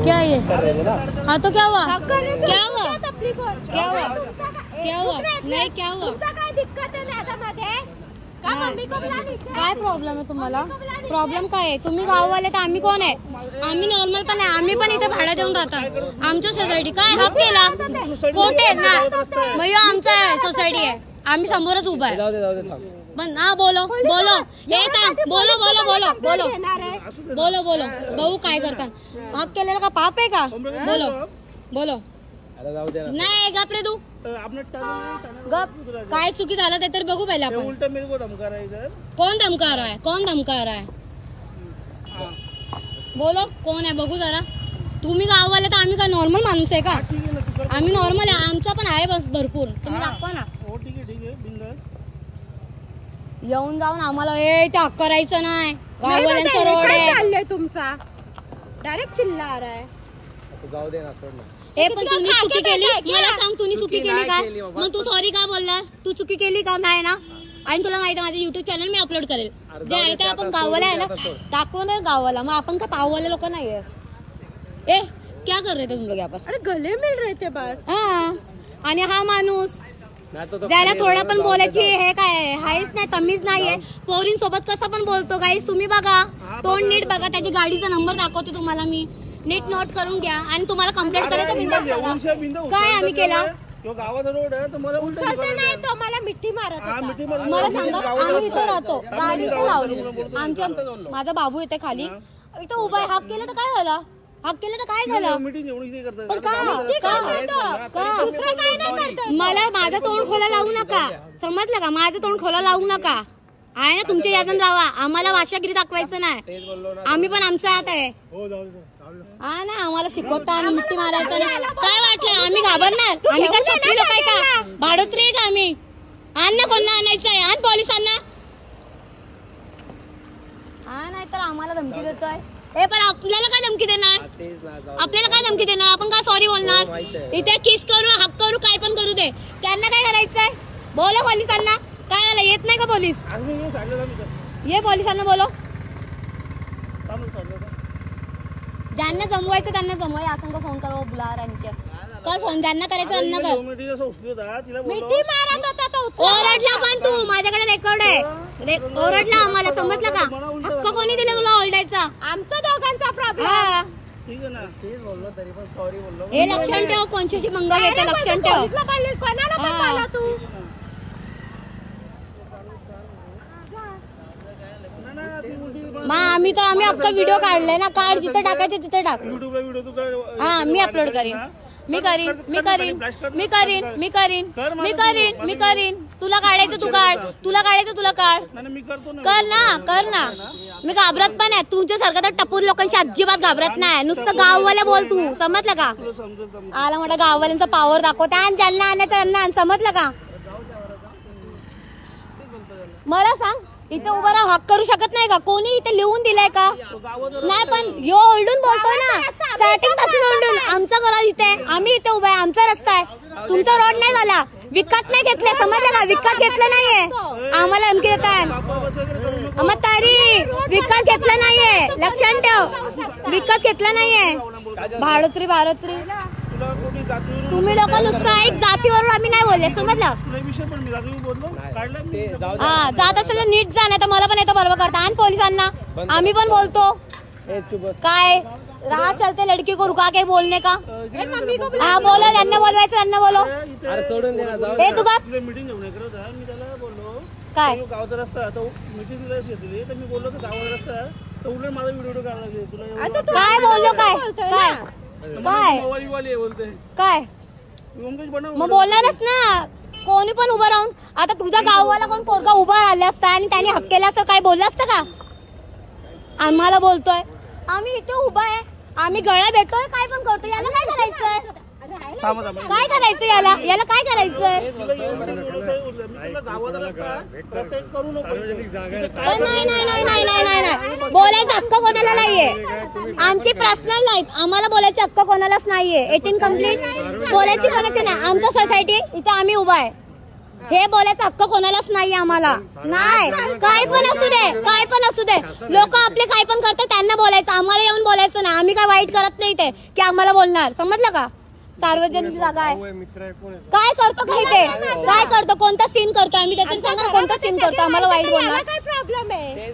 क्या ये? हाँ तो क्या हुआ? क्या हुआ? क्या हुआ? क्या हुआ? नाही क्या हुआ? काय प्रॉब्लेम आहे तुम्हाला? प्रॉब्लेम काय आहे? तुम्ही गाववाले तर आम्ही कोण आहे? आम्ही नॉर्मल पण आहे. आम्ही पण इथे भाडा देऊन राहतात. आमच्या सोसायटी काय हक केला? कोठे ना मग आमचा सोसायटी आहे. आम्ही समोरच उभा आहे. पण हा बोलो बोलो हे बोलो बोलो बोलो बोलो बोलो बोलो भाऊ काय करतात? हक केलेला का पाप आहे का? बोलो बोलो नाही गप रे तू गप. काय चुकी झालं ते तर बघू पहिले आपण. कोण धमका रहा है? कोण धमका रहा है? बोलो कोण आहे बघू जरा. तुम्ही गाववाले तर आम्ही काय नॉर्मल माणूस आहे का? आम्ही नॉर्मल आहे. आमचा पण आहे बस भरपूर. तुम्ही दाखवा ना. येऊन जाऊन आम्हाला ते हक्क करायचं नाही. गाववाल्यांचा रोड आहे तुमचा. डायरेक्ट चिल्ला आ रहा है. जाऊ दे ना सोड ना. हे पण तुम्ही चुकी केली. मला सांग तुम्ही चुकी केली का? मग तू सॉरी का बोलला? तू चुकी केली का नाही ना? आणि तुला माहिती माझे युट्यूब चॅनल मी अपलोड करेल. जे आहे ते आपण गाववाला आहे ना दाखव ना गाववाला. मग आपण का पाववाले लोक नाहीये. ए क्या कर रहे थे तुम लोग यहाँ पर? अरे गले मिल रहे थे बस. हा आणि हा माणूस ज्याला थोडा पण बोलायची हे काय हायच नाही तमीज नाहीये. पोरींसोबत कसं पण बोलतो गाईस. तुम्ही बघा तोंड नीट बघा. त्याची गाडीचा नंबर दाखवते तुम्हाला मी. नीट नोट करून घ्या. आणि तुम्हाला कंप्लेंट करायचं बिंदास काय आम्ही केला? गावाचा रोड आहे तर मला नाही तो मला मिठी मारत होता. मला सांगा आम्ही इथे राहतो. गाडी इथे लावली. आमच्या माझा बाबू येते खाली इथं उभा आहे. हाक केलं तर काय झालं? हाक केलं तर काय झालं? पण मला माझं तोंड खोला लावू नका. समजलं का? माझं तोंड खोला लावू नका. आहे ना तुमच्या यादन राहा. आम्हाला भाषागिरी दाखवायचं नाही. आम्ही पण आमच्या हात आहे. हा ना आम्हाला शिकवता आणि मिठी मारायचं नाही. काय वाटलं आम्ही घाबरणार? आम्ही काय छत्री लोक आहे का? भाडोत्री आहे का आम्ही? आण ना कोणला आणायचं आहे. आण पोलिसांना. हा नाही तर आम्हाला धमकी देतोय. हे पण आपल्याला काय धमकी देणार? आपल्याला काय धमकी देणार? आपण काय सॉरी बोलणार? इथे किस करू हक करू काय पण करू दे. त्यांना काय करायचंय? बोला पोलिसांना. काय आलं येत नाही का पोलीस? ये पोलिसांना बोलो. ज्यांना जमवायचं त्यांना जमवा. या संघ फोन करा बुला राणीचे. कर फोन ज्यांना करायचं त्यांना कर. मिठी मारत होता तो. ओरडला पण तू. माझ्याकडे रेकॉर्ड आहे. ओरडला आम्हाला. समजलं का? हक्क कोणी दिला तुला ओरडायचा? आमचा दोघांचा प्रॉब्लेम. हे लक्षण ठेव. कोणच्याशी मंगा घ्यायचं लक्षण ठेव. कोणाला तू आम्ही अख्खा व्हिडिओ काढलाय ना. काढ जिथे टाकायचे तिथे टाक. हा मी अपलोड करीन. मी करीन. तुला काढायचं तू काढ. तुला काढायचं तुला काढ. कर ना. मी घाबरत पण आहे. तुमच्यासारखं तर टपूर लोकांशी अजिबात घाबरत नाही. नुसतं गाववाल्या बोल तू. समजलं का? आला मोठा गाववाल्यांचा पावर दाखवता. आणि ज्यांना आणायचं त्यांना. समजलं का? मला सांग इथे उभा राहा. हक करू शकत नाही का? कोणी इथे लिहून दिलाय का? नाही पण यो ओरडून बोलतोय ना. स्टार्टिंग पासून ओरडून. आमचं घर इथे. आम्ही इथे उभा आहे. आमचा रस्ता आहे. तुमचा रोड नाही झाला. विकत नाही घेतले. समजलं का? विकत घेतलं नाहीये. आम्हाला धमकी देताय. मग तरी विकत घेतलं नाहीये. लक्षात ठेव. विकत घेतलं नाहीये. भाडोत्री तुम्ही लोक नुसतं एक जातीवरून आम्ही नाही बोलले. समजलं? हा जात असेल तर नीट जा. नाही तर मला पण येतं बरोबर करता. आणि पोलिसांना आम्ही पण बोलतो. काय राह चलते लड़की को रुका के बोलने का? हाँ बोलो. त्यांना बोलवायचं त्यांना बोलो. हे तू का काय गावचा रस्ता मीटिंग घेतली तर मी बोललो की गावाचा रस्ता तर उलट माझा व्हिडिओ काढला. काय बोललो? काय काय मग बोलणारच ना. कोणी पण उभं राहून. आता तुझ्या गाववाला कोण पोरगा उभा राहिला असता आणि त्याने हक केला असं काय बोललं असतं का? आम्हाला बोलतोय. आम्ही इथे उभा आहे. आम्ही गळा भेटतोय. काय पण करतोय. याला काय करायचंय? काय करायचं याला? काय करायचंय? नाही बोलायचं हक्क कोणाला नाहीये. आमची पर्सनल लाईफ. आम्हाला बोलायचं हक्क कोणालाच नाहीये. 18 कम्प्लीट बोलायची कोणाची नाही. आमच्या सोसायटी इथे आम्ही उभा आहे. हे बोलायचा हक्क कोणालाच नाही आम्हाला. नाही, काय पण असू दे, काय पण असू दे. लोक आपले काय पण करतात त्यांना बोलायचं, आम्हाला येऊन बोलायचं नाही. आम्ही काय वाईट करत नाही ते की आम्हाला बोलणार. समजलं का? सार्वजनिक जागा आहे. काय करतो काही ते, काय करतो, कोणता सीन करतो आम्ही त्याच्यात सांगा, कोणता सीन करतो आम्हाला वाईट बोलणार. काय प्रॉब्लेम आहे?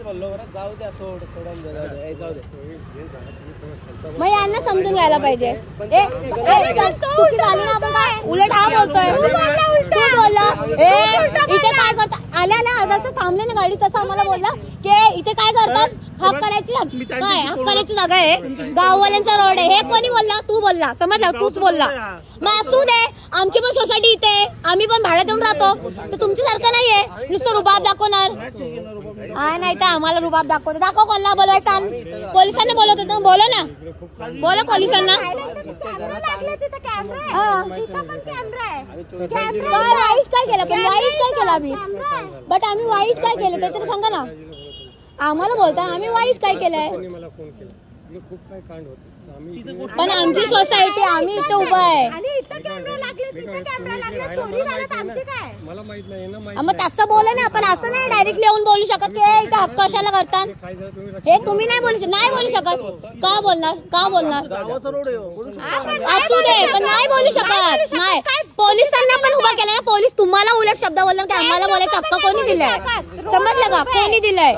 मग यांना समजून घ्यायला पाहिजे. चुकी झाली ना, आपण काय उलट हा बोलतोय. तू बोलला इथे काय करता, आल्या ना जसं थांबले ना गाडी तसं आम्हाला बोलला की इथे काय करतात, हक करायची काय, हक करायची जागा आहे, गाववाल्यांचा रोड आहे. हे कोणी बोलला? तू बोलला. समजला? तूच बोलला. मग असू दे, आमची पण सोसायटी इथे, आम्ही पण भाड्यात देऊन राहतो. तर तुमच्यासारखं नाहीये नुसतं रुबाब दाखवणार. नाही तर आम्हाला रुबाब दाखवतो. दाखव, कोणाला बोलवायचा? पोलिसांना बोलवत तर बोला ना, बोला पोलिसांना. काय वाईट काय केलं, पण वाईट काय केलं आम्ही? बट आम्ही वाईट काय केलं ते तर सांगा ना. आम्हाला बोलता आम्ही वाईट काय केलंय? पण आमची सोसायटी, आम्ही इथे उभा आहे. मग तसं बोला ना, पण असं नाही डायरेक्टली येऊन बोलू शकत की इथे हक्क कशाला करतात. हे तुम्ही नाही बोलू शकत. नाही बोलू शकत. का बोलणार? का बोलणार? असू दे, पण नाही बोलू शकत. नाही, पोलिसांना पण उभा केलं ना. पोलीस तुम्हाला उलट शब्द बोलणार की आम्हाला बोलायचा हक्क कोणी दिलाय? समजलं का? कोणी दिलाय?